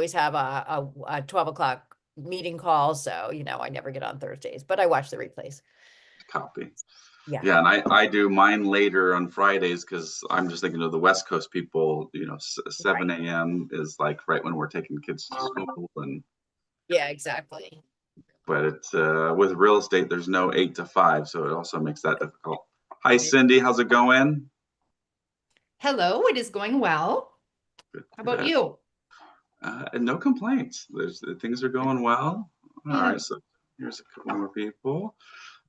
always have a 12 o'clock meeting call. So, I never get on Thursdays, but I watch the replays. Copy. Yeah. Yeah, and I do mine later on Fridays because I'm just thinking of the West Coast people. 7 Right. a.m. is like right when we're taking kids to school, and Yeah, exactly. but it's with real estate, there's no 8 to 5, so it also makes that difficult. Hi, Cindy, how's it going? Hello, it is going well. Good. How about you? And no complaints. Things are going well. All Yeah. right, so here's a couple more people.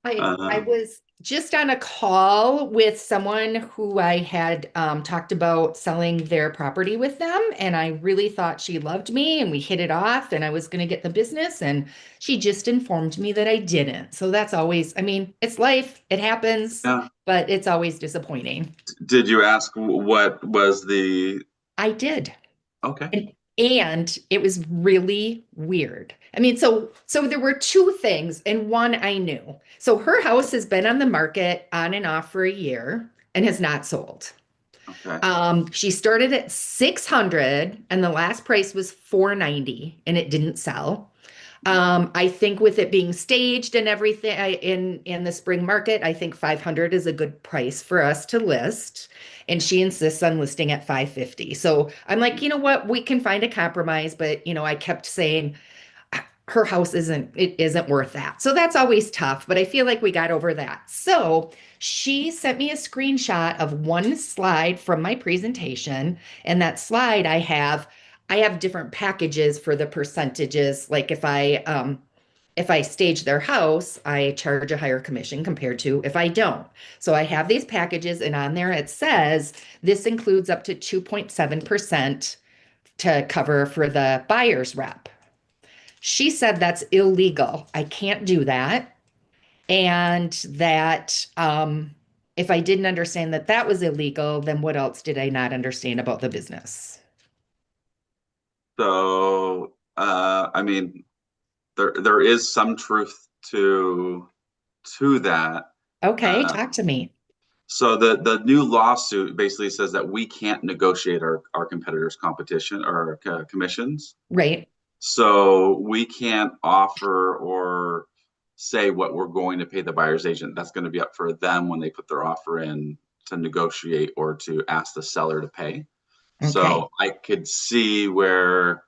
I Um, was just on a call with someone who I had talked about selling their property with them, and I really thought she loved me, and we hit it off, and I was going to get the business, and she just informed me that I didn't. So that's always, I mean, it's life, it happens, yeah. but it's always disappointing. Did you ask what was the? I did. Okay. And it was really weird. I mean, so there were two things, and one I knew. So her house has been on the market on and off for a year and has not sold. Okay. She started at 600 and the last price was 490 and it didn't sell. I think with it being staged and everything in the spring market, I think 500 is a good price for us to list. And she insists on listing at 550. So I'm like, you know what? We can find a compromise, but I kept saying her house isn't worth that. So that's always tough, but I feel like we got over that. So she sent me a screenshot of one slide from my presentation, and that slide I have different packages for the percentages. Like if I stage their house, I charge a higher commission compared to if I don't. So I have these packages, and on there it says this includes up to 2.7% to cover for the buyer's rep. She said that's illegal. I can't do that. And that if I didn't understand that that was illegal, then what else did I not understand about the business? So, I mean, there is some truth to that. Okay, Uh, talk to me. so the new lawsuit basically says that we can't negotiate our competitors' competition or commissions. Right. So we can't offer or say what we're going to pay the buyer's agent. That's going to be up for them when they put their offer in to negotiate or to ask the seller to pay. Okay. So I could see where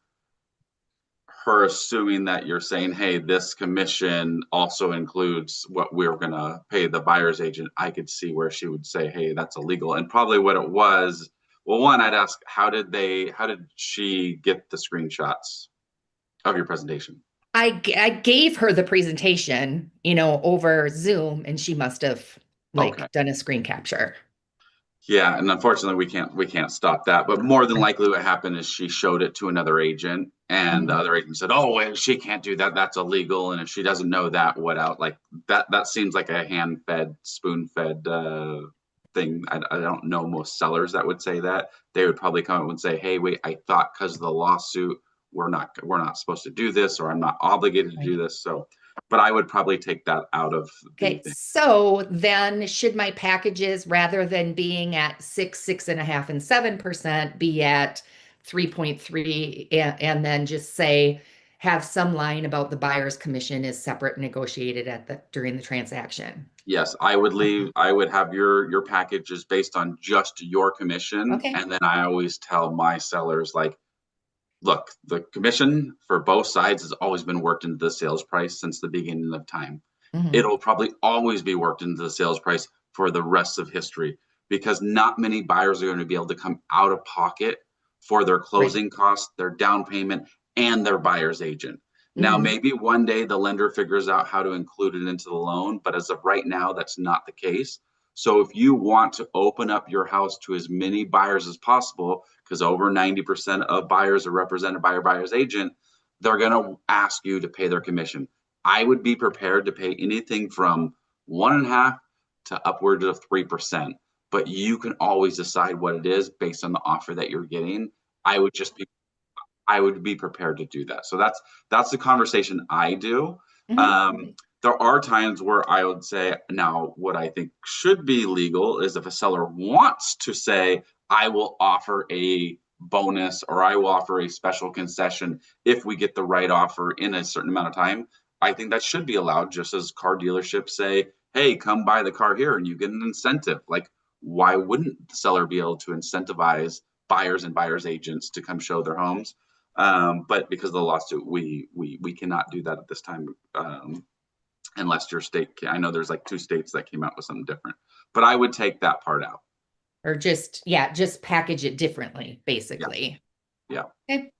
her assuming that you're saying, hey, this commission also includes what we're going to pay the buyer's agent. I could see where she would say, hey, that's illegal. And probably what it was, well, one, I'd ask, how did she get the screenshots of your presentation? I gave her the presentation, over Zoom, and she must have Okay. like done a screen capture. Yeah, and unfortunately we can't stop that. But more than likely what happened is she showed it to another agent and the Mhm. other agent said, "Oh, wait, she can't do that. That's illegal." And if she doesn't know that, what out like that seems like a hand-fed, spoon-fed thing. I don't know most sellers that would say that. They would probably come up and say, "Hey, wait, I thought because of the lawsuit we're not supposed to do this or I'm not obligated to do Right. this." So, but I would probably take that out of the Okay, thing. so then should my packages, rather than being at 6.5, and 7%, be at 3.3 and then just say have some line about the buyer's commission is separate negotiated during the transaction? Yes, I would have your packages based on just your commission. Okay. And then I always tell my sellers like, look, the commission for both sides has always been worked into the sales price since the beginning of time. Mhm. It'll probably always be worked into the sales price for the rest of history because not many buyers are going to be able to come out of pocket for their Right. closing costs, their down payment, and their buyer's agent. Now, Mhm. maybe one day the lender figures out how to include it into the loan, but as of right now, that's not the case. So if you want to open up your house to as many buyers as possible, because over 90% of buyers are represented by your buyer's agent, they're going to ask you to pay their commission. I would be prepared to pay anything from 1.5 to upwards of 3%, but you can always decide what it is based on the offer that you're getting. I would just be I would be prepared to do that. So that's the conversation I do. Mhm. Um, there are times where I would say, now what I think should be legal is if a seller wants to say, I will offer a bonus, or I will offer a special concession if we get the right offer in a certain amount of time. I think that should be allowed, just as car dealerships say, hey, come buy the car here and you get an incentive. Like, why wouldn't the seller be able to incentivize buyers and buyers agents to come show their homes? But because of the lawsuit, we cannot do that at this time, unless your state I know there's like 2 states that came out with something different, but I would take that part out. Or just package it differently, basically. Yeah. Okay.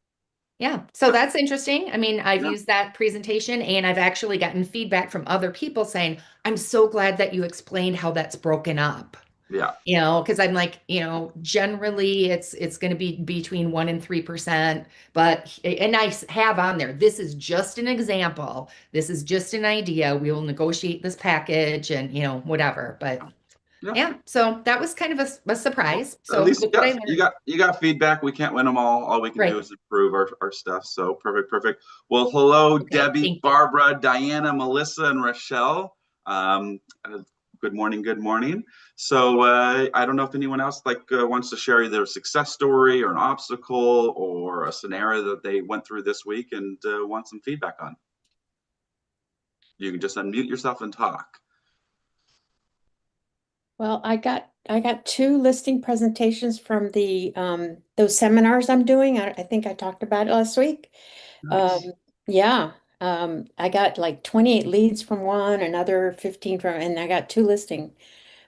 Yeah. So that's interesting. I mean, I've Yeah. used that presentation, and I've actually gotten feedback from other people saying, I'm so glad that you explained how that's broken up. Yeah. You know, because I'm like, generally it's going to be between 1% and 3%, and I have on there, this is just an example. This is just an idea. We will negotiate this package and, whatever. But yeah, so that was kind of a surprise. Well, at So least look what I learned. you got feedback. We can't win them all we can do Right. is improve our stuff. So perfect. Well, hello, Okay, Debbie, thank you. Barbara, Diana, Melissa, and Rochelle. Good morning. So I don't know if anyone else wants to share either a success story or an obstacle or a scenario that they went through this week and want some feedback on. You can just unmute yourself and talk. Well, I got 2 listing presentations from the those seminars I'm doing. I think I talked about it last week. Nice. Yeah. I got like 28 leads from one, another 15 from, and I got 2 listing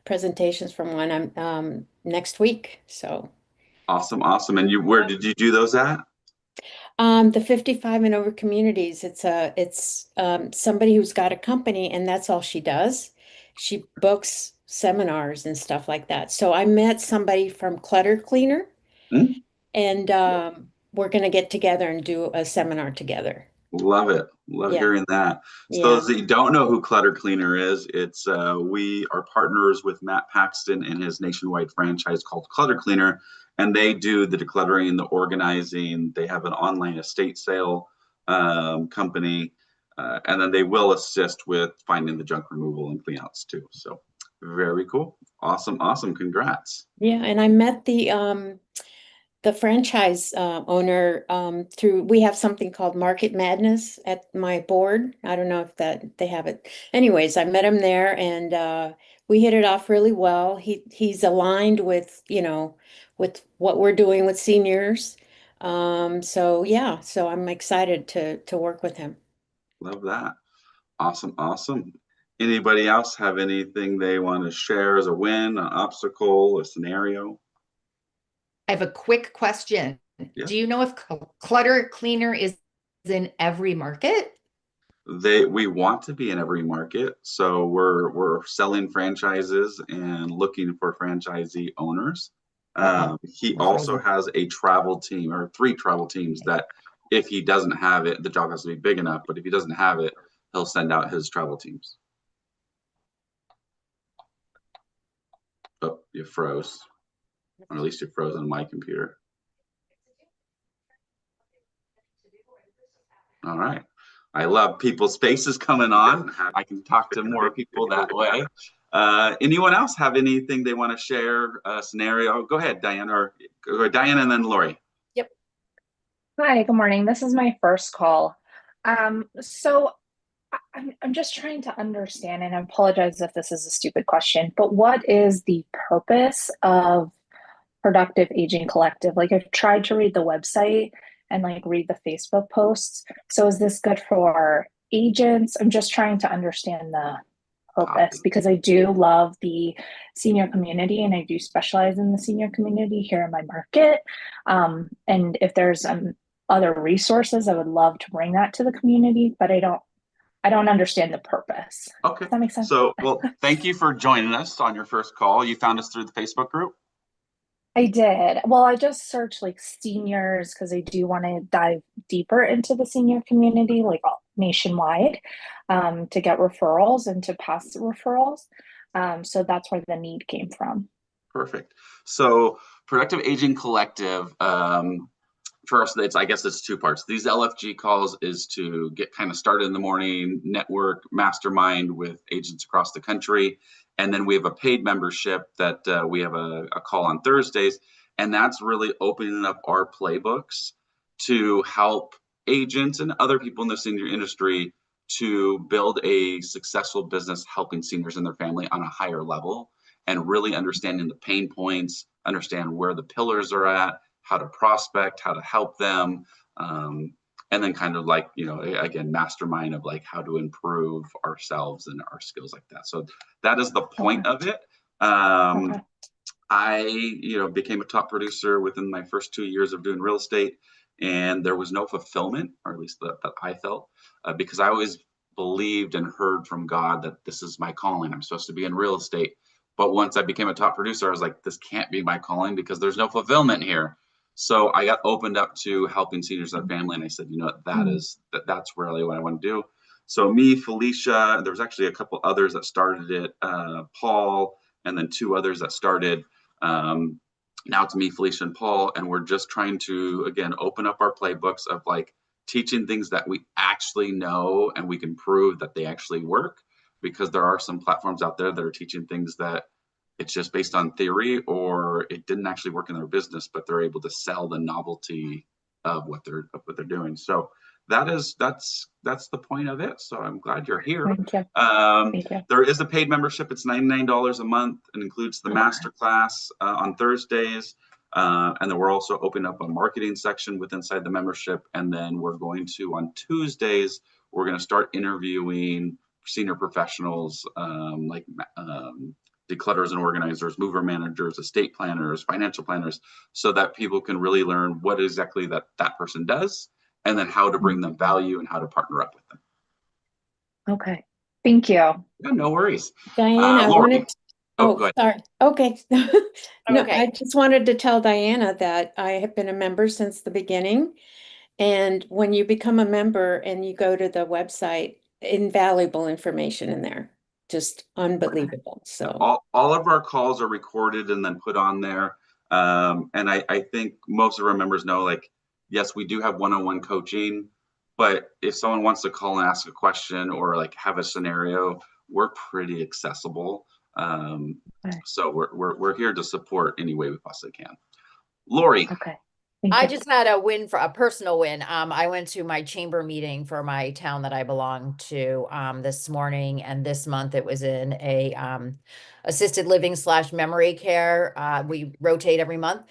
presentations from one. I'm next week. So Awesome. And where did you do those at? the 55 and over communities, it's somebody who's got a company and that's all she does. She books seminars and stuff like that. So I met somebody from Clutter Cleaner, Hmm? and we're going to get together and do a seminar together. Love it. Love Yeah. hearing that. So Yeah. those that you don't know who Clutter Cleaner is, it's we are partners with Matt Paxton and his nationwide franchise called Clutter Cleaner, and they do the decluttering, the organizing. They have an online estate sale company, and then they will assist with finding the junk removal and cleanouts too. So very cool. Awesome. Congrats. Yeah, and I met the franchise owner through, we have something called Market Madness at my board. I don't know if that they have it. Anyways, I met him there, and we hit it off really well. He's aligned with, with what we're doing with seniors. So yeah, so I'm excited to work with him. Love that. Awesome. Anybody else have anything they want to share as a win, an obstacle, a scenario? I have a quick question. Yeah. Do you know if Clutter Cleaner is in every market? We want to be in every market, so we're selling franchises and looking for franchisee owners. He also has a travel team, or 3 travel teams, that if he doesn't have it, the job has to be big enough, but if he doesn't have it, he'll send out his travel teams. Oh, you froze. Or at least you froze on my computer. All right. I love people's faces coming on. I can talk to more people that way. Anyone else have anything they want to share? A scenario? Go ahead, Diane, or Diane, and then Lori. Yep. Hi, good morning. This is my first call. So I'm just trying to understand, and I apologize if this is a stupid question, but what is the purpose of Productive Aging Collective? Like, I've tried to read the website and read the Facebook posts. So is this good for agents? I'm just trying to understand the purpose, because I do love the senior community and I do specialize in the senior community here in my market. And if there's other resources, I would love to bring that to the community, but I don't understand the purpose. Okay. Does that make sense? So, well, thank you for joining us on your first call. You found us through the Facebook group? I did. Well, I just searched seniors because I do want to dive deeper into the senior community, nationwide, to get referrals and to pass the referrals. So that's where the need came from. Perfect. So Productive Aging Collective, first, I guess it's 2 parts. These LFG calls is to get kind of started in the morning, network, mastermind with agents across the country. And then we have a paid membership that we have a call on Thursdays. And that's really opening up our playbooks to help agents and other people in the senior industry to build a successful business helping seniors and their family on a higher level, and really understanding the pain points, understand where the pillars are at, how to prospect, how to help them, and then kind of like, again, mastermind of like how to improve ourselves and our skills like that. So that is the point of it. I became a top producer within my first 2 years of doing real estate, and there was no fulfillment, or at least that I felt, because I always believed and heard from God that this is my calling. I'm supposed to be in real estate. But once I became a top producer, I was like, this can't be my calling because there's no fulfillment here. So I got opened up to helping seniors and family, and I said, that's really what I want to do. So me, Felicia, there was actually a couple others that started it, Paul, and then 2 others that started. Now it's me, Felicia, and Paul, and we're just trying to, again, open up our playbooks of like teaching things that we actually know and we can prove that they actually work, because there are some platforms out there that are teaching things that it's just based on theory, or it didn't actually work in their business, but they're able to sell the novelty of what they're doing. So that's the point of it. So I'm glad you're here. Thank you. Thank you. There is a paid membership. It's $99 a month and includes the master class on Thursdays. And then we're also opening up a marketing section inside the membership. And then we're going to, on Tuesdays, we're going to start interviewing senior professionals like declutterers and organizers, mover managers, estate planners, financial planners, so that people can really learn what exactly that person does, and then how to bring them value and how to partner up with them. Okay. Thank you. Yeah, no worries. Diana, I Lori. wanted to, go ahead. sorry. Okay. No, Okay. I just wanted to tell Diana that I have been a member since the beginning. And when you become a member and you go to the website, invaluable information in there, just unbelievable. So all of our calls are recorded and then put on there. And I think most of our members know, like, yes, we do have one-on-one coaching, but if someone wants to call and ask a question or like have a scenario, we're pretty accessible. So we're here to support any way we possibly can. Lori. Okay. I just had a personal win. I went to my chamber meeting for my town that I belong to this morning, and this month it was in a assisted living / memory care. We rotate every month.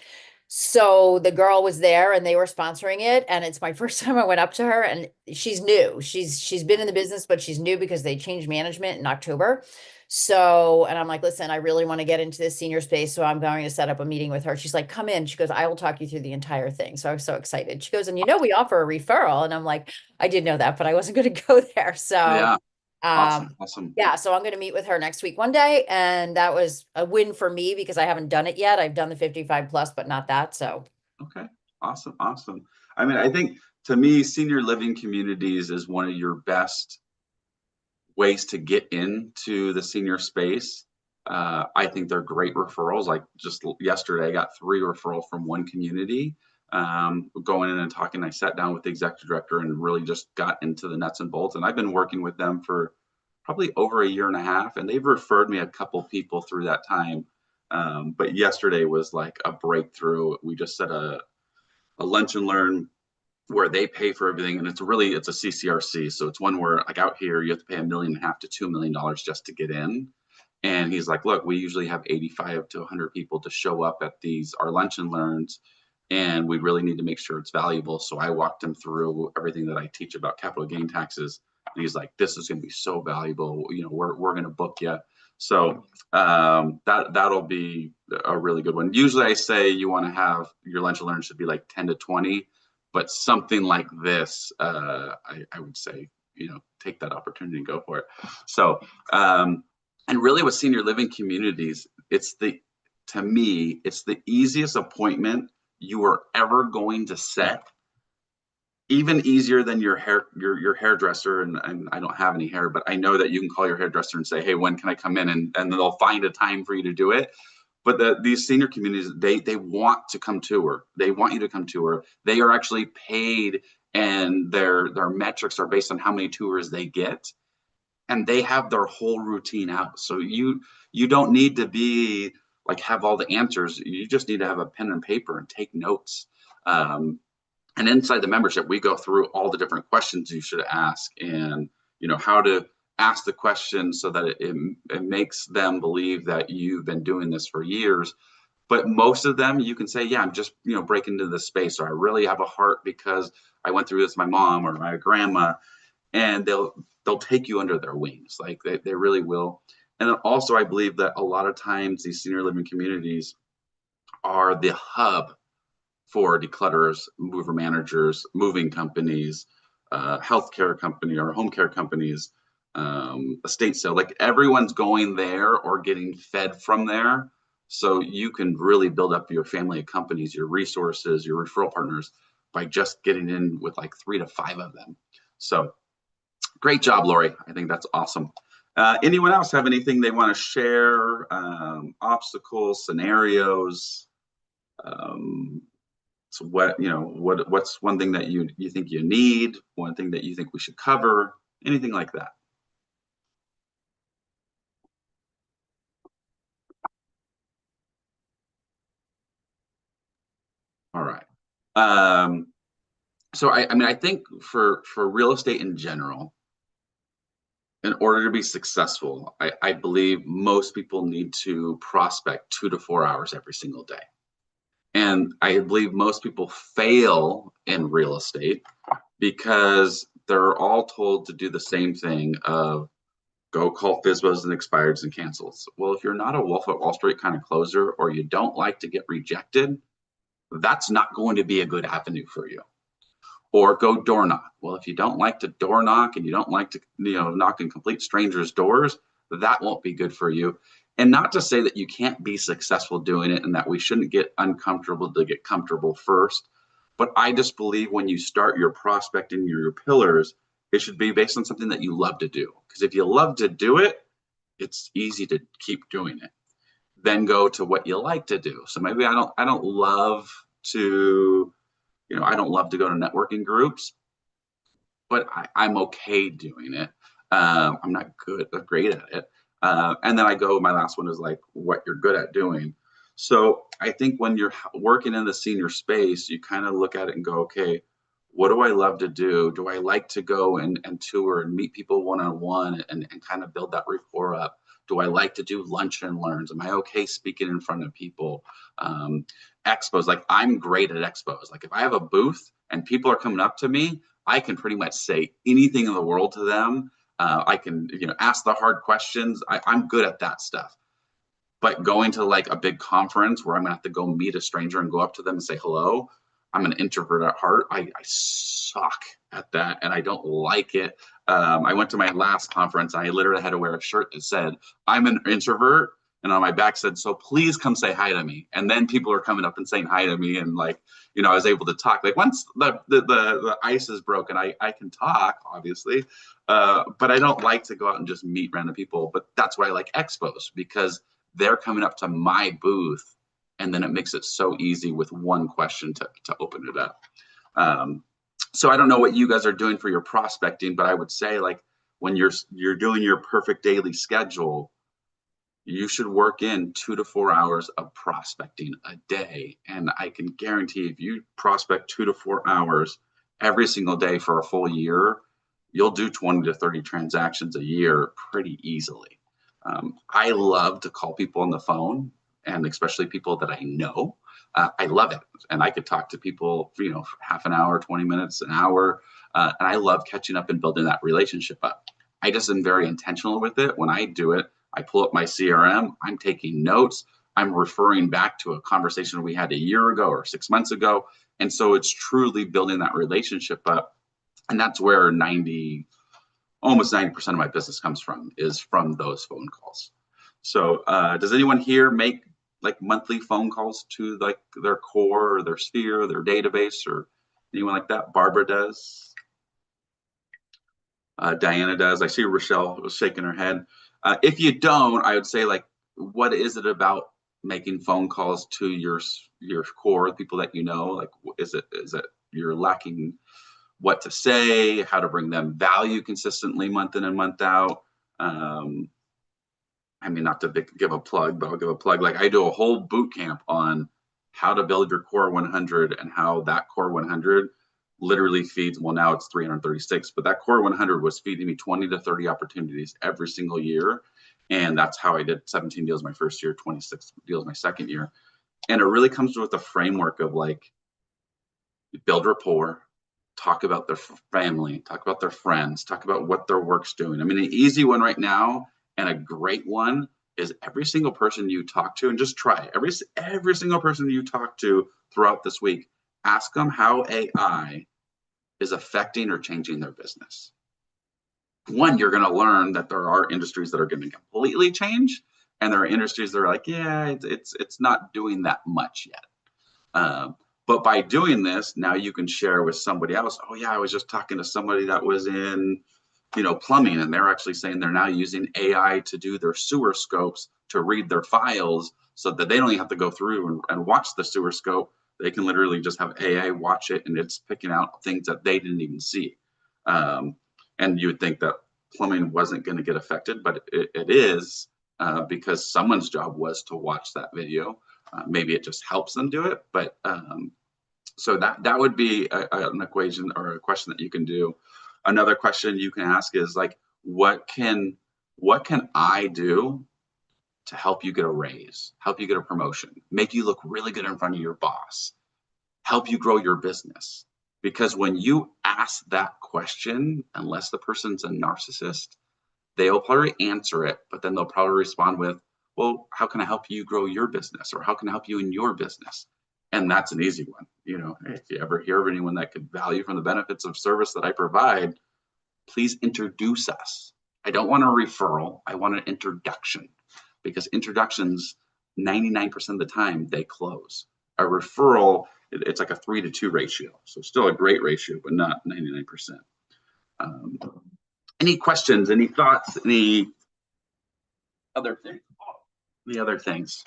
So the girl was there and they were sponsoring it, and it's my first time I went up to her, and she's new. She's been in the business, but she's new because they changed management in October. So, and I'm like, listen, I really want to get into this senior space, so I'm going to set up a meeting with her. She's like, come in. She goes, I will talk you through the entire thing. So I was so excited. She goes, and we offer a referral. And I'm like, I did know that, but I wasn't going to go there. So yeah. Awesome. Yeah, so I'm going to meet with her next week one day, and that was a win for me because I haven't done it yet. I've done the 55 plus, but not that. So okay, awesome. I mean, I think to me, senior living communities is one of your best ways to get into the senior space. I think they're great referrals. Like just yesterday, I got 3 referrals from one community. Going in and talking, I sat down with the executive director and really just got into the nuts and bolts. And I've been working with them for probably over 1.5 years, and they've referred me a couple people through that time. But yesterday was like a breakthrough. We just set a lunch and learn where they pay for everything, and it's a CCRC. So it's one where, like, out here you have to pay $1.5 million to $2 million just to get in. And he's like, look, we usually have 85 to 100 people to show up at our lunch and learns, and we really need to make sure it's valuable. So I walked him through everything that I teach about capital gain taxes. And he's like, this is going to be so valuable. We're going to book you. So that'll be a really good one. Usually I say you want to have your lunch and learn should be like 10 to 20, but something like this, I would say, take that opportunity and go for it. So, and really with senior living communities, to me, it's the easiest appointment you are ever going to set, even easier than your hairdresser. And I don't have any hair, but I know that you can call your hairdresser and say, hey, when can I come in? And they'll find a time for you to do it. But these senior communities, they want to come to her. They want you to come to her. They are actually paid, and their metrics are based on how many tours they get. And they have their whole routine out. So you don't need to be like have all the answers. You just need to have a pen and paper and take notes. And inside the membership, we go through all the different questions you should ask, and how to ask the question so that it makes them believe that you've been doing this for years. But most of them, you can say, yeah, I'm just breaking into this space, or I really have a heart because I went through this with my mom or my grandma, and they'll take you under their wings. Like they really will. And then also, I believe that a lot of times these senior living communities are the hub for declutterers, mover managers, moving companies, healthcare company or home care companies, estate sale. Like everyone's going there or getting fed from there. So you can really build up your family of companies, your resources, your referral partners by just getting in with like 3 to 5 of them. So great job, Lori. I think that's awesome. Anyone else have anything they want to share? Obstacles, scenarios? So what's one thing that you think you need? One thing that you think we should cover? Anything like that? All right. So I think for real estate in general, in order to be successful, I believe most people need to prospect 2 to 4 hours every single day. And I believe most people fail in real estate because they're all told to do the same thing of go call FSBOs and expireds and cancels. Well, if you're not a Wolf at Wall Street kind of closer, or you don't like to get rejected, that's not going to be a good avenue for you. Or go door knock. Well, if you don't like to door knock and you don't like to knock in complete strangers' doors, that won't be good for you. And not to say that you can't be successful doing it and that we shouldn't get uncomfortable to get comfortable first. But I just believe when you start your prospecting, your pillars, it should be based on something that you love to do. Because if you love to do it, it's easy to keep doing it. Then go to what you like to do. So maybe I don't love to, I don't love to go to networking groups, but I'm okay doing it. I'm not great at it. And then my last one is like what you're good at doing. So I think when you're working in the senior space, you kind of look at it and go, okay, what do I love to do? Do I like to go and tour and meet people one-on-one and kind of build that rapport up? Do I like to do lunch and learns? Am I okay speaking in front of people? Expos, like I'm great at expos. Like if I have a booth and people are coming up to me, I can pretty much say anything in the world to them. I can, ask the hard questions. I'm good at that stuff. But going to like a big conference where I'm gonna have to go meet a stranger and go up to them and say hello, I'm an introvert at heart. I suck at that and I don't like it. I went to my last conference. I literally had to wear a shirt that said, I'm an introvert. And on my back said, so please come say hi to me. And then people are coming up and saying hi to me. And like, I was able to talk. Like once the ice is broken, I can talk, obviously. But I don't like to go out and just meet random people. But that's why I like expos, because they're coming up to my booth. And then it makes it so easy with one question to open it up. So I don't know what you guys are doing for your prospecting, but I would say like when you're doing your perfect daily schedule, you should work in 2 to 4 hours of prospecting a day. And I can guarantee if you prospect 2 to 4 hours every single day for a full year, you'll do 20 to 30 transactions a year pretty easily. I love to call people on the phone, and especially people that I know. I love it. And I could talk to people, for half an hour, 20 minutes, an hour. And I love catching up and building that relationship up. I just am very intentional with it. When I do it, I pull up my CRM, I'm taking notes, I'm referring back to a conversation we had a year ago or 6 months ago. And so it's truly building that relationship up. And that's where almost 90% of my business comes from, is from those phone calls. So does anyone here make like monthly phone calls to like their core or their sphere, or their database, or anyone like that? Barbara does. Diana does. I see Rochelle was shaking her head. If you don't, I would say like, what is it about making phone calls to your core, people that you know? Like, is it you're lacking what to say, how to bring them value consistently month in and month out? I mean, not to give a plug, but I'll give a plug. Like I do a whole boot camp on how to build your core 100 and how that core 100 literally feeds, well, now it's 336, but that core 100 was feeding me 20 to 30 opportunities every single year. And that's how I did 17 deals my first year, 26 deals my second year. And it really comes with a framework of like, build rapport, talk about their family, talk about their friends, talk about what their work's doing. I mean, an easy one right now and a great one is every single person you talk to, and just try every single person you talk to throughout this week, ask them how AI is affecting or changing their business. One, you're going to learn that there are industries that are going to completely change, and there are industries that are like, yeah, it's not doing that much yet. But by doing this, now you can share with somebody else. Oh yeah, I was just talking to somebody that was in, plumbing, and they're actually saying they're now using AI to do their sewer scopes to read their files, so that they don't even have to go through and watch the sewer scope. They can literally just have AI watch it, and it's picking out things that they didn't even see. And you would think that plumbing wasn't going to get affected, but it is, because someone's job was to watch that video. Maybe it just helps them do it, but so that would be an equation or a question that you can do. Another question you can ask is like, what can I do to help you get a raise, help you get a promotion, make you look really good in front of your boss, help you grow your business? Because when you ask that question, unless the person's a narcissist, they'll probably answer it, but then they'll probably respond with, well, how can I help you grow your business? Or how can I help you in your business? And that's an easy one. If you ever hear of anyone that could value from the benefits of service that I provide, please introduce us. I don't want a referral. I want an introduction, because introductions, 99% of the time, they close. A referral, it's like a 3-to-2 ratio. So still a great ratio, but not 99%. Any questions, any thoughts, any other things? The other things.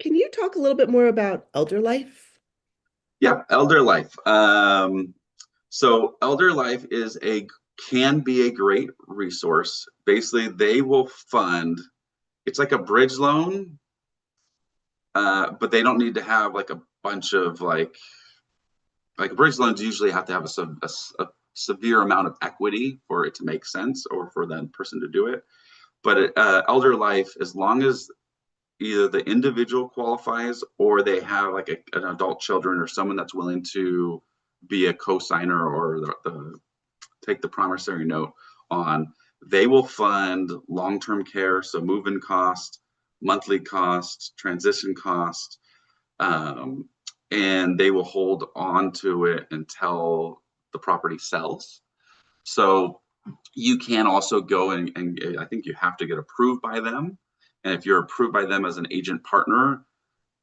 Can you talk a little bit more about Elder Life? Yeah, Elder Life. So Elder Life can be a great resource. Basically, they will fund. It's like a bridge loan, but they don't need to have like a bunch of like bridge loans usually have to have a severe amount of equity for it to make sense, or for that person to do it. But Elder Life, as long as either the individual qualifies or they have like an adult children or someone that's willing to be a co-signer or take the promissory note on, they will fund long-term care, so move-in cost, monthly cost, transition cost, and they will hold on to it until the property sells. So you can also go and I think you have to get approved by them. And if you're approved by them as an agent partner,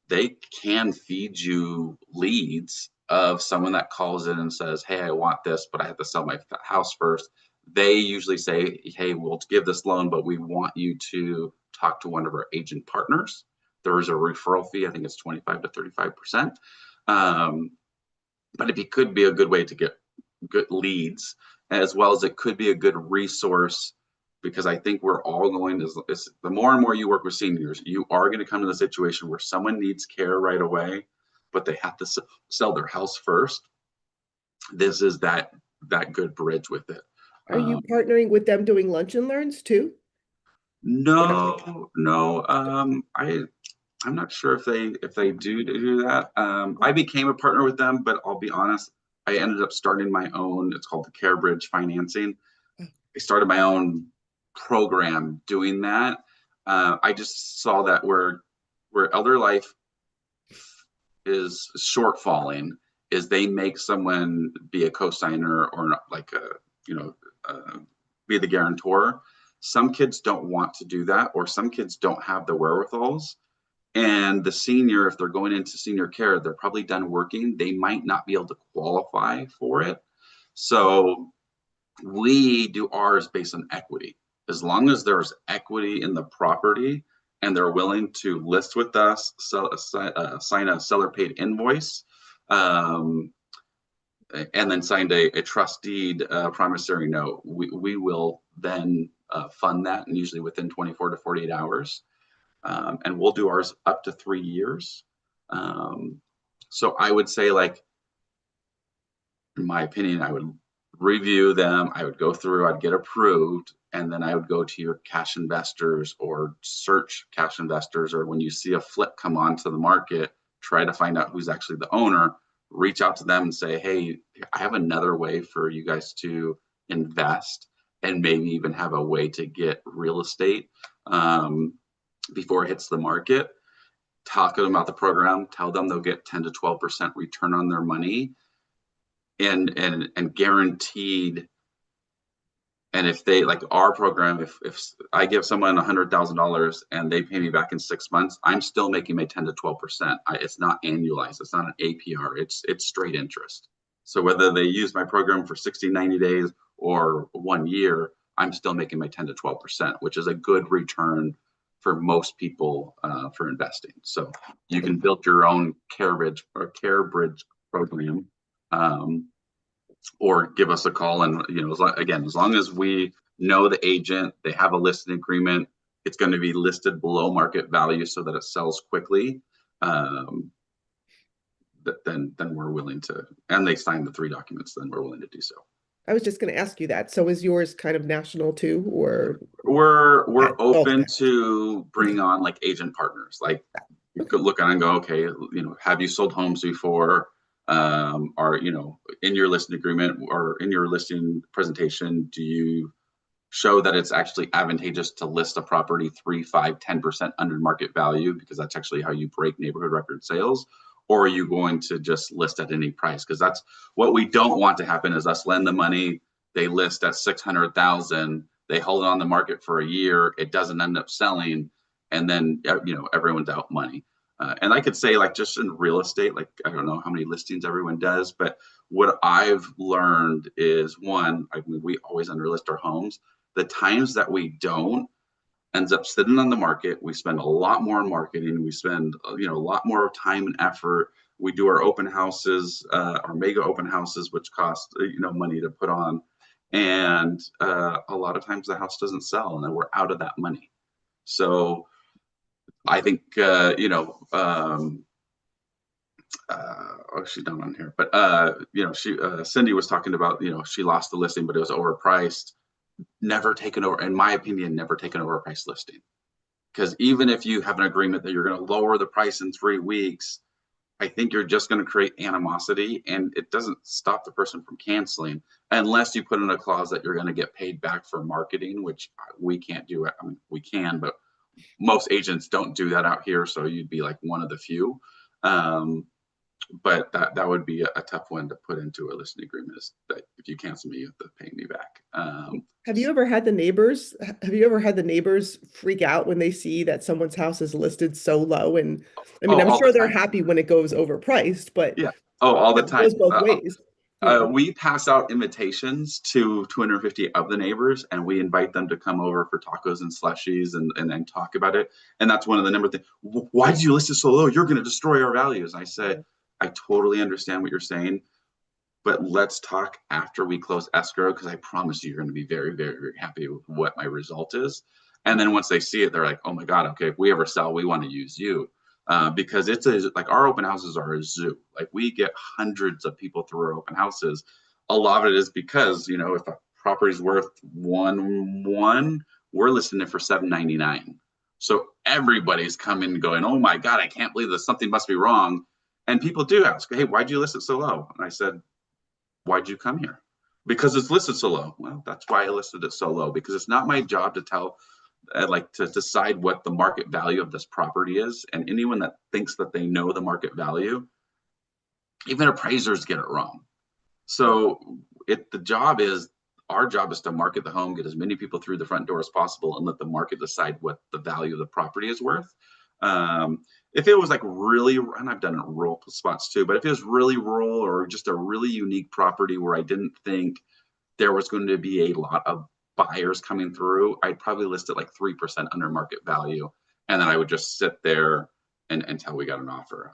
they can feed you leads of someone that calls in and says, hey, I want this, but I have to sell my house first. They usually say, hey, we'll give this loan, but we want you to talk to one of our agent partners. There is a referral fee. I think it's 25 to 35%. But it could be a good way to get good leads, as well as it could be a good resource, because I think we're all going to, the more and more you work with seniors, you are going to come to the situation where someone needs care right away, but they have to sell their house first. This is that good bridge with it. Are you partnering with them doing lunch and learns too? No. I'm not sure if they do that. I became a partner with them, but I'll be honest, I ended up starting my own. It's called the Care Bridge Financing. I started my own program doing that. I just saw that where Elder Life is shortfalling is they make someone be a co-signer or not, like be the guarantor. Some kids don't want to do that, or some kids don't have the wherewithals. And the senior, if they're going into senior care, they're probably done working. They might not be able to qualify for it. So we do ours based on equity. As long as there's equity in the property and they're willing to list with us, sign a seller paid invoice, and then signed a trust deed promissory note, we will then fund that, and usually within 24 to 48 hours. And we'll do ours up to 3 years. So I would say, like, in my opinion, I would review them, I would go through, I'd get approved, and then I would go to your cash investors or search cash investors, or when you see a flip come onto the market, try to find out who's actually the owner, reach out to them and say, hey, I have another way for you guys to invest, and maybe even have a way to get real estate before it hits the market. Talk to them about the program, tell them they'll get 10 to 12% return on their money, and guaranteed. And if they like our program, if I give someone $100,000 and they pay me back in 6 months, I'm still making my 10 to 12%. It's not annualized. It's not an APR. It's straight interest. So whether they use my program for 60, 90 days or 1 year, I'm still making my 10 to 12%, which is a good return for most people for investing. So you can build your own CareBridge program. Or give us a call, and as long as we know the agent, they have a listing agreement, it's going to be listed below market value so that it sells quickly. Then we're willing to, and they sign the 3 documents, then we're willing to do so. I was just going to ask you that. So is yours kind of national too, or? We're open to bring on like agent partners. Like you could look at and go, okay, have you sold homes before? Or in your listing agreement or in your listing presentation, do you show that it's actually advantageous to list a property 3, 5, 10% under market value, because that's actually how you break neighborhood record sales? Or are you going to just list at any price? Because that's what we don't want to happen, is us lend the money, they list at 600,000, they hold it on the market for a year, it doesn't end up selling, and then everyone's out money. And I could say, like, just in real estate, like, I don't know how many listings everyone does, but what I've learned is, one, we always underlist our homes. The times that we don't, ends up sitting on the market. We spend a lot more on marketing. We spend, a lot more time and effort. We do our open houses, our mega open houses, which cost, money to put on. And a lot of times the house doesn't sell, and then we're out of that money. So I think, she's not on here, but, Cindy was talking about, she lost the listing, but it was overpriced. Never taken over, in my opinion, never taken over a price listing. Because even if you have an agreement that you're going to lower the price in 3 weeks, I think you're just going to create animosity, and it doesn't stop the person from canceling unless you put in a clause that you're going to get paid back for marketing, which we can't do. I mean, we can, but most agents don't do that out here. So you'd be like one of the few. But that would be a tough one to put into a listing agreement, is that if you cancel me, you have to pay me back. Have you ever had the neighbors freak out when they see that someone's house is listed so low? And I mean, I'm sure they're happy when it goes overpriced, but yeah. All the time. It goes both ways. We pass out invitations to 250 of the neighbors, and we invite them to come over for tacos and slushies and talk about it. And that's one of the number things. Why did you list it so low? You're going to destroy our values. And I said, I totally understand what you're saying, but let's talk after we close escrow, because I promise you're going to be very, very, very happy with what my result is. And then once they see it, they're like, oh my God, okay, if we ever sell, we want to use you. Because it's like our open houses are a zoo. Like, we get hundreds of people through our open houses. A lot of it is because, if a property's worth 1.1, we're listing it for $799. So everybody's coming going, oh my God, I can't believe this. Something must be wrong. And people do ask, hey, why'd you list it so low? And I said, why'd you come here? Because it's listed so low. Well, that's why I listed it so low, because it's not my job to tell, to decide what the market value of this property is. And anyone that thinks that they know the market value, even appraisers get it wrong. So our job is to market the home, get as many people through the front door as possible, and let the market decide what the value of the property is worth. If it was like really, and I've done it in rural spots too, but if it was really rural or just a really unique property where I didn't think there was going to be a lot of buyers coming through, I'd probably list it like 3% under market value. And then I would just sit there until we got an offer.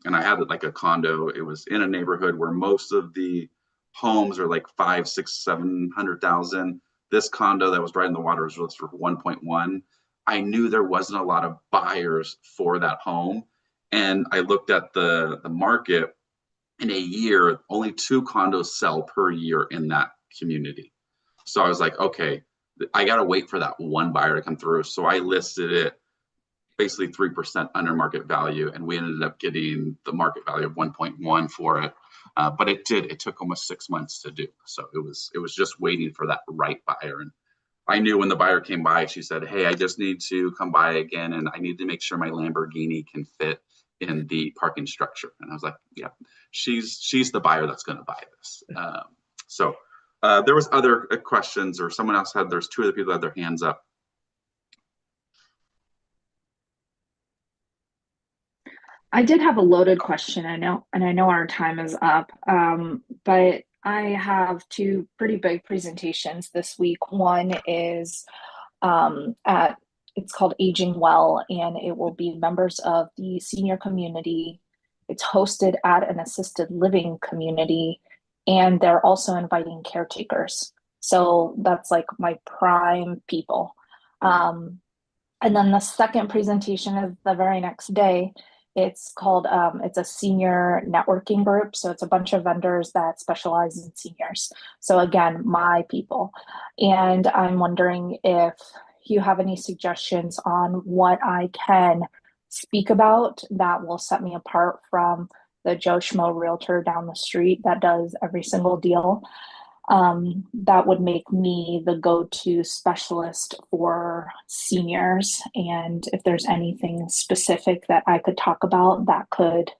And I had it like a condo. It was in a neighborhood where most of the homes are like 5, 6, 700,000. this condo that was right in the water was listed for 1.1. I knew there wasn't a lot of buyers for that home. And I looked at the market. In a year, only 2 condos sell per year in that community. So I was like, okay, I got to wait for that one buyer to come through. So I listed it basically 3% under market value, and we ended up getting the market value of 1.1 for it. But it took almost 6 months to do. So it was just waiting for that right buyer. And I knew when the buyer came by, she said, hey, I just need to come by again, and I need to make sure my Lamborghini can fit in the parking structure. And I was like, yeah, she's the buyer that's going to buy this. So there was other questions, or someone else there's 2 other people that had their hands up. I did have a loaded question, I know, and I know our time is up, but I have 2 pretty big presentations this week. One is it's called Aging Well, and it will be members of the senior community. It's hosted at an assisted living community, and they're also inviting caretakers. So that's like my prime people. And then the second presentation is the very next day. It's called, it's a senior networking group. So it's a bunch of vendors that specialize in seniors. So again, my people. And I'm wondering if you have any suggestions on what I can speak about that will set me apart from the Joe Schmo realtor down the street that does every single deal. That would make me the go-to specialist for seniors. And if there's anything specific that I could talk about, that could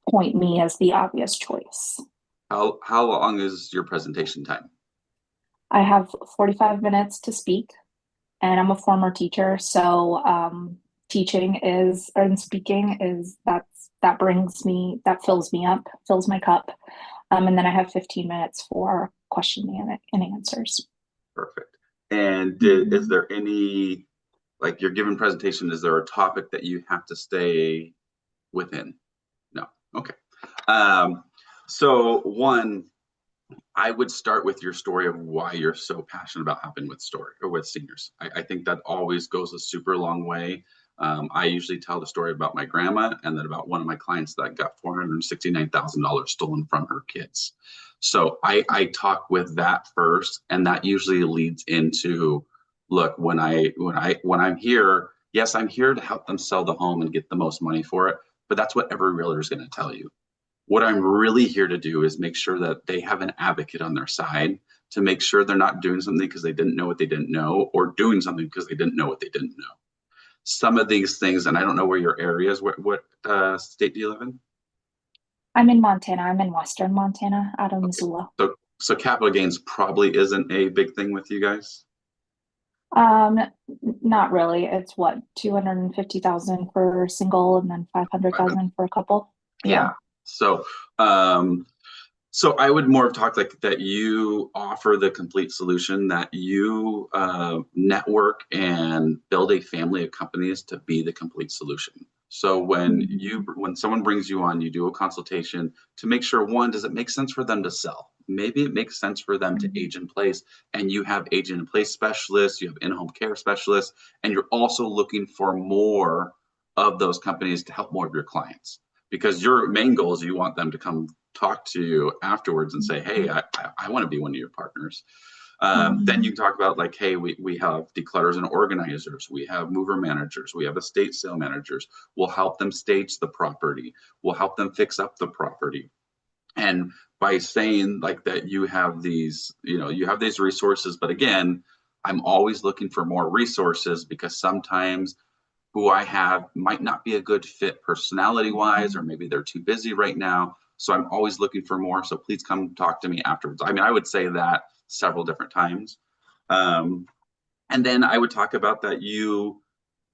point me as the obvious choice. How long is your presentation time? I have 45 minutes to speak, and I'm a former teacher. So teaching is, and speaking is, that fills me up, fills my cup. And then I have 15 minutes for question and answers. Perfect. And is there any, like you're giving presentation, is there a topic that you have to stay within? No. Okay. So one, I would start with your story of why you're so passionate about helping with seniors. I think that always goes a super long way. I usually tell the story about my grandma, and then about one of my clients that got $469,000 stolen from her kids. So I talk with that first, and that usually leads into, look, when I'm here, yes, I'm here to help them sell the home and get the most money for it, but that's what every realtor is going to tell you. What I'm really here to do is make sure that they have an advocate on their side, to make sure they're not doing something because they didn't know what they didn't know, or doing something because they didn't know what they didn't know. Some of these things, and I don't know where your area is. What state do you live in? I'm in Montana. I'm in Western Montana, out of Missoula. So capital gains probably isn't a big thing with you guys? Not really. It's what, 250,000 for single, and then 500,000 for a couple. Yeah. So so I would more talk like that you offer the complete solution, that you network and build a family of companies to be the complete solution. So when someone brings you on, you do a consultation to make sure, one, does it make sense for them to sell? Maybe it makes sense for them to age in place, and you have agent in place specialists, you have in-home care specialists, and you're also looking for more of those companies to help more of your clients. Because your main goal is you want them to come talk to you afterwards and say, hey, I want to be one of your partners. Then you can talk about like, hey, we have declutters and organizers. We have mover managers. We have estate sale managers. We'll help them stage the property. We'll help them fix up the property. And by saying like that, you have these resources. But again, I'm always looking for more resources, because sometimes who I have might not be a good fit personality wise, or maybe they're too busy right now. So I'm always looking for more. So please come talk to me afterwards. I mean, I would say that several different times. And then I would talk about that you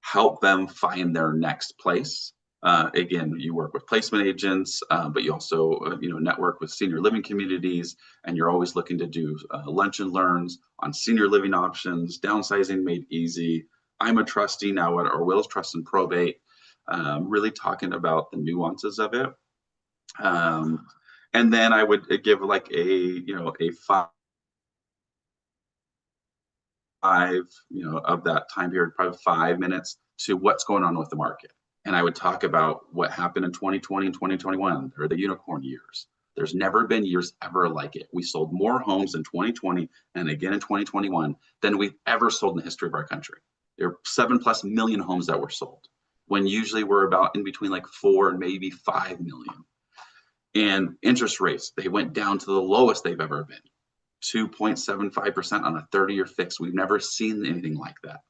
help them find their next place. Again, you work with placement agents, but you also network with senior living communities, and you're always looking to do lunch and learns on senior living options, downsizing made easy. I'm a trustee now at our wills, trust, and probate, really talking about the nuances of it. And then I would give like a 5 of that time period, probably 5 minutes to what's going on with the market. And I would talk about what happened in 2020 and 2021. They're the unicorn years. There's never been years ever like it. We sold more homes in 2020 and again in 2021 than we've ever sold in the history of our country. There are 7+ million homes that were sold, when usually we're about in between like 4 and maybe 5 million. And interest rates, they went down to the lowest they've ever been, 2.75% on a 30-year fix. We've never seen anything like that.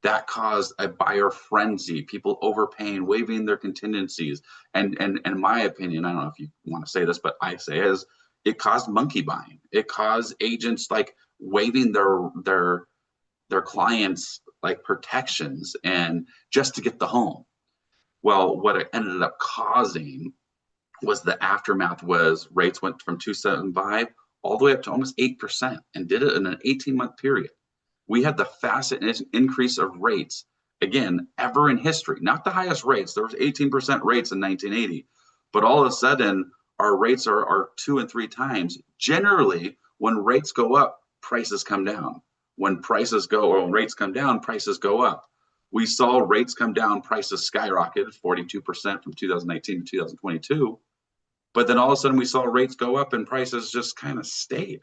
That caused a buyer frenzy, people overpaying, waiving their contingencies. And in my opinion, I don't know if you want to say this, but I say is it caused monkey buying. It caused agents like waiving their clients like protections and just to get the home. Well, what it ended up causing was the aftermath was rates went from 2.75 all the way up to almost 8% and did it in an 18-month period. We had the fastest increase of rates, again, ever in history. Not the highest rates. There was 18% rates in 1980. But all of a sudden, our rates are 2 and 3 times. Generally, when rates go up, prices come down. When prices go, or when rates come down, prices go up. We saw rates come down, prices skyrocketed 42% from 2019 to 2022. But then all of a sudden, we saw rates go up and prices just kind of stayed.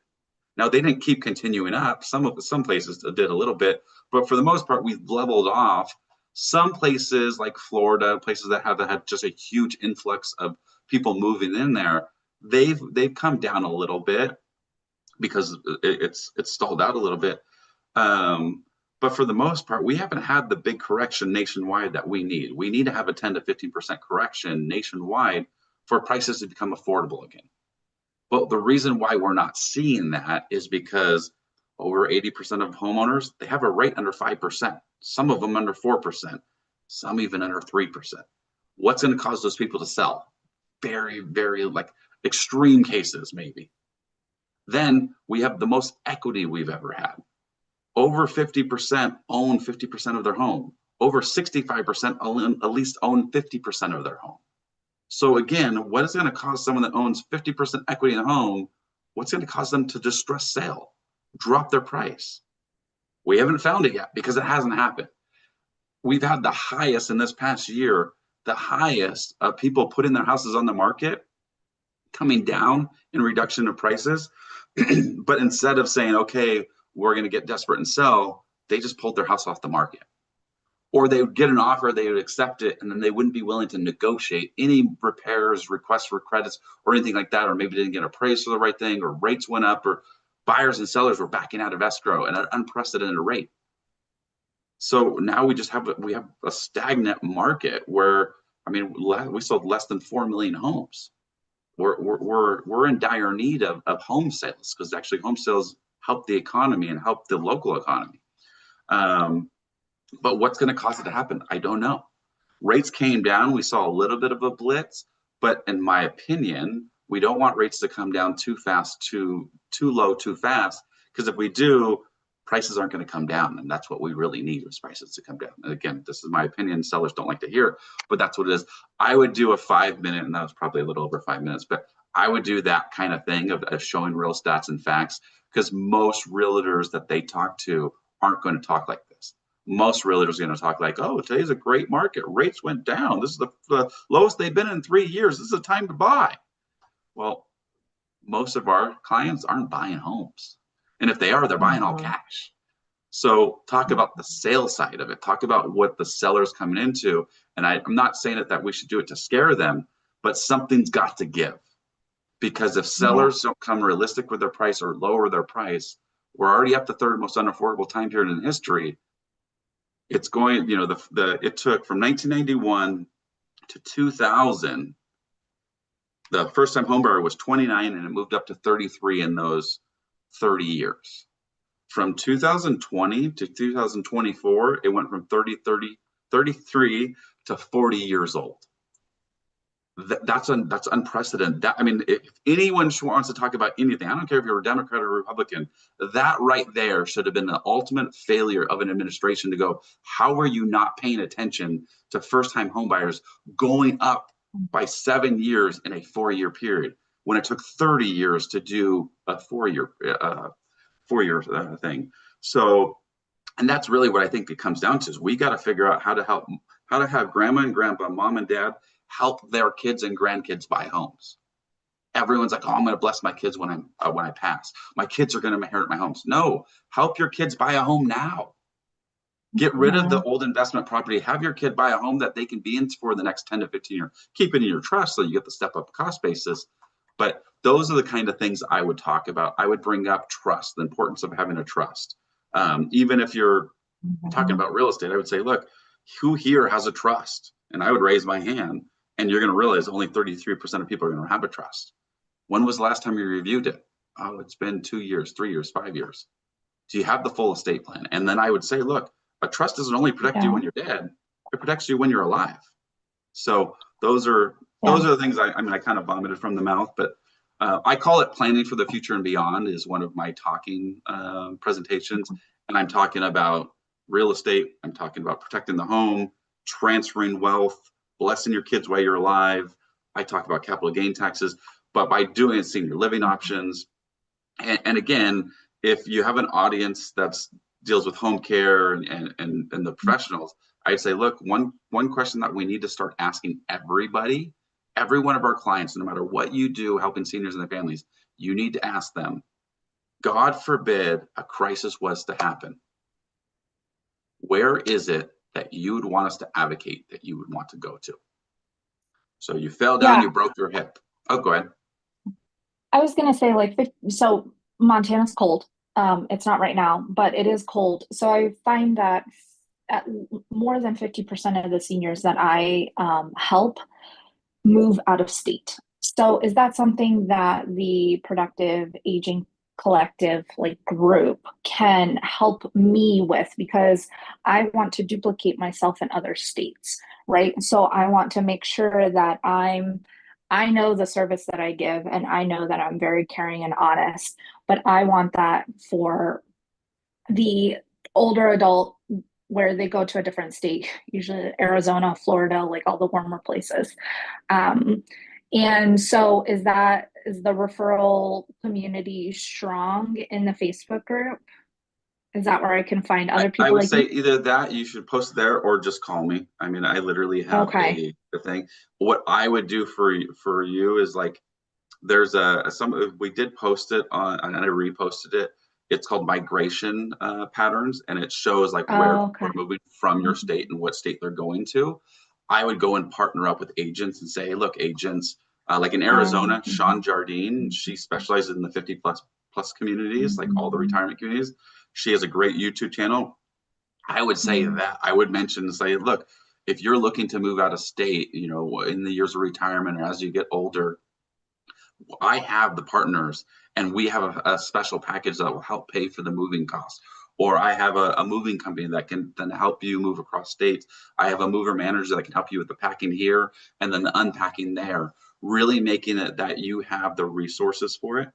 Now, they didn't keep continuing up. Some places did a little bit, but for the most part, we've leveled off. Some places like Florida, places that have had just a huge influx of people moving in there, they've come down a little bit because it's stalled out a little bit. But for the most part, we haven't had the big correction nationwide that we need. We need to have a 10 to 15% correction nationwide for prices to become affordable again. But the reason why we're not seeing that is because over 80% of homeowners, they have a rate under 5%, some of them under 4%, some even under 3%. What's going to cause those people to sell? Very, very like extreme cases, maybe. Then we have the most equity we've ever had. Over 50% own 50% of their home. Over 65% at least own 50% of their home. So again, what is going to cause someone that owns 50% equity in a home, what's going to cause them to distress sale, drop their price? We haven't found it yet because it hasn't happened. We've had the highest in this past year, the highest of people putting their houses on the market, coming down in reduction of prices. But instead of saying, okay, we're going to get desperate and sell, they just pulled their house off the market. Or they would get an offer, they would accept it, and then they wouldn't be willing to negotiate any repairs, requests for credits, or anything like that, or maybe didn't get appraised for the right thing, or rates went up, or buyers and sellers were backing out of escrow at an unprecedented rate. So now we have a stagnant market where, I mean, we sold less than 4 million homes. We're in dire need of home sales, because actually home sales help the economy and help the local economy. But what's going to cause it to happen? I don't know. Rates came down. We saw a little bit of a blitz, but in my opinion, we don't want rates to come down too fast, too low, too fast, because if we do, prices aren't going to come down, and that's what we really need is prices to come down. And again, this is my opinion. Sellers don't like to hear it, but that's what it is. I would do a 5-minute, and that was probably a little over 5 minutes, but I would do that kind of thing of showing real stats and facts, because most realtors that they talk to aren't going to talk like this. Most realtors are going to talk like, oh, today's a great market. Rates went down. This is the lowest they've been in 3 years. This is a time to buy. Well, most of our clients aren't buying homes. And if they are, they're buying all cash. So talk about the sales side of it. Talk about what the seller's coming into. And I'm not saying that we should do it to scare them, but something's got to give. Because if sellers don't come realistic with their price or lower their price, we're already up the third most unaffordable time period in history. It's going, it took from 1991 to 2000. The first time home buyer was 29 and it moved up to 33 in those 30 years. From 2020 to 2024, it went from 33 to 40 years old. That's unprecedented. I mean, if anyone wants to talk about anything, I don't care if you're a Democrat or Republican, that right there should have been the ultimate failure of an administration to go, how are you not paying attention to first-time homebuyers going up by 7 years in a 4-year period when it took 30 years to do a four-year thing? So And that's really what I think it comes down to, is we got to figure out how to have grandma and grandpa, mom and dad help their kids and grandkids buy homes. Everyone's like, oh, I'm going to bless my kids when I pass. My kids are going to inherit my homes. No, help your kids buy a home now. Get rid of the old investment property. Have your kid buy a home that they can be in for the next 10 to 15 years. Keep it in your trust so you get the step up cost basis. But those are the kind of things I would talk about. I would bring up trust, the importance of having a trust. Even if you're talking about real estate, I would say, look, who here has a trust? And I would raise my hand, and you're going to realize only 33% of people are going to have a trust. When was the last time you reviewed it? Oh, it's been 2 years, 3 years, 5 years. Do you have the full estate plan? And then I would say, look, a trust doesn't only protect you when you're dead, it protects you when you're alive. So those are the things I kind of vomited from the mouth, but I call it planning for the future and beyond is one of my talking presentations. And I'm talking about real estate. I'm talking about protecting the home, transferring wealth, blessing your kids while you're alive. I talk about capital gain taxes, but by doing it, senior living options. And again, if you have an audience that's deals with home care and the professionals, I'd say, look, one question that we need to start asking every one of our clients, no matter what you do helping seniors and their families, you need to ask them, God forbid a crisis was to happen, where is it that you would want us to advocate, that you would want to go to? So you fell down, you broke your hip. Oh, go ahead. I was going to say, like, so Montana's cold. It's not right now, but it is cold. So I find that at more than 50% of the seniors that I help move out of state. So is that something that the Productive Aging Collective group can help me with? Because I want to duplicate myself in other states, right? So I want to make sure that I know the service that I give, and I know that I'm very caring and honest, but I want that for the older adult where they go to a different state, usually Arizona, Florida, like all the warmer places. And so is the referral community strong in the Facebook group? Is that where I can find other people? I would say either that, you should post there, or just call me. I mean, I literally have a thing. What I would do for you is, like, there's we did post it on, and I reposted it. It's called migration patterns, and it shows where we're moving from your state and what state they're going to. I would go and partner up with agents and say, hey, look, agents, like in Arizona, Sean Jardine, she specializes in the 50 plus communities, like all the retirement communities. She has a great YouTube channel. I would say that I would mention and say, look, if you're looking to move out of state, in the years of retirement or as you get older, I have the partners, and we have a special package that will help pay for the moving costs. Or I have a moving company that can then help you move across states. I have a mover manager that can help you with the packing here and then the unpacking there, really making it that you have the resources for it.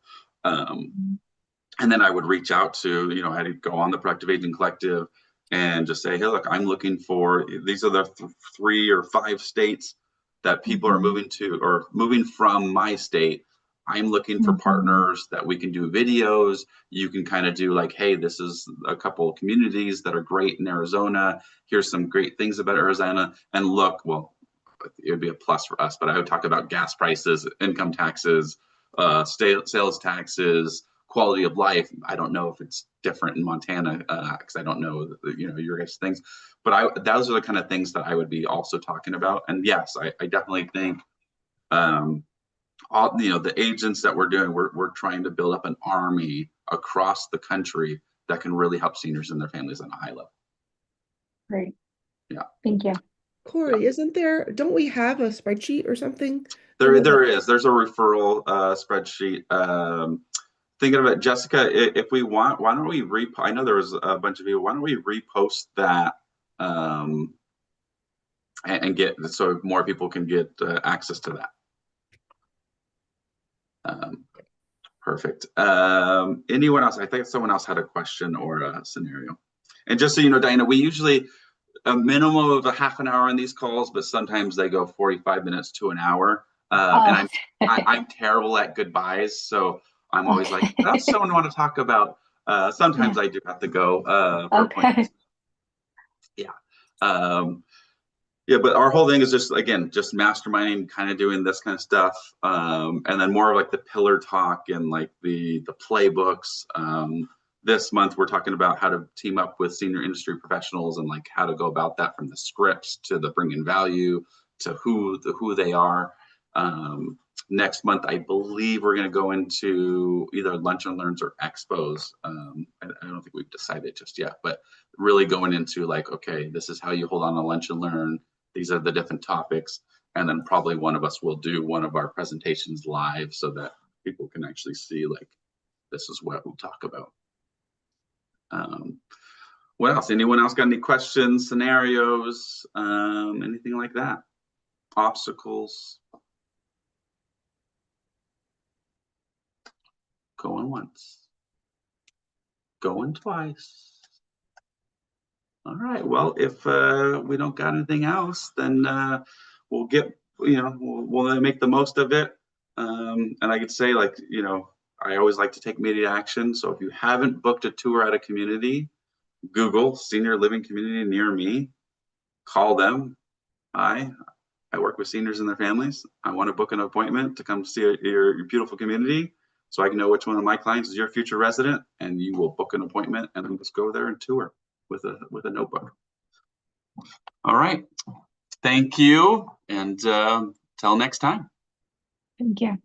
And then I would reach out to, I'd go on the Productive Aging Collective and just say, hey, look, I'm looking for, these are the 3 or 5 states that people are moving to or moving from my state. I'm looking for partners that we can do videos. You can kind of do like, hey, this is a couple of communities that are great in Arizona. Here's some great things about Arizona. And look, well, it would be a plus for us, but I would talk about gas prices, income taxes, sales taxes, quality of life. I don't know if it's different in Montana because I don't know, your guys' things, but those are the kind of things that I would be also talking about. And yes, I definitely think, the agents that we're doing, we're trying to build up an army across the country that can really help seniors and their families on a high level. Great. Yeah. Thank you. Cory, don't we have a spreadsheet or something? There's a referral spreadsheet. Thinking of it, Jessica, if we want, why don't we I know there was a bunch of you, why don't we repost that and get, so more people can get access to that. Perfect. Anyone else? I think someone else had a question or a scenario. And just so you know, Diana, we usually a minimum of a half an hour on these calls, but sometimes they go 45 minutes to an hour. And I'm terrible at goodbyes, so I'm always like, does someone want to talk about Sometimes I do have to go for appointments. Yeah. Yeah, but our whole thing is just, again, just masterminding, kind of doing this kind of stuff. And then more of like the pillar talk and like the playbooks. This month, we're talking about how to team up with senior industry professionals and like how to go about that, from the scripts to the bringing value to who they are. Next month, I believe we're going to go into either lunch and learns or expos. I don't think we've decided just yet, but really going into like, okay, this is how you hold on to lunch and learn. These are the different topics. And then probably one of us will do one of our presentations live so that people can actually see like, this is what we talk about. What else? Anyone else got any questions, scenarios, anything like that? Obstacles? Going once. Going twice. All right. Well, if we don't got anything else, then we'll get, we'll make the most of it. And I could say, like, I always like to take immediate action. So if you haven't booked a tour at a community, Google senior living community near me, call them. Hi, I work with seniors and their families. I want to book an appointment to come see your beautiful community so I can know which one of my clients is your future resident, and you will book an appointment and then just go there and tour with a notebook. All right. Thank you. And till next time. Thank you.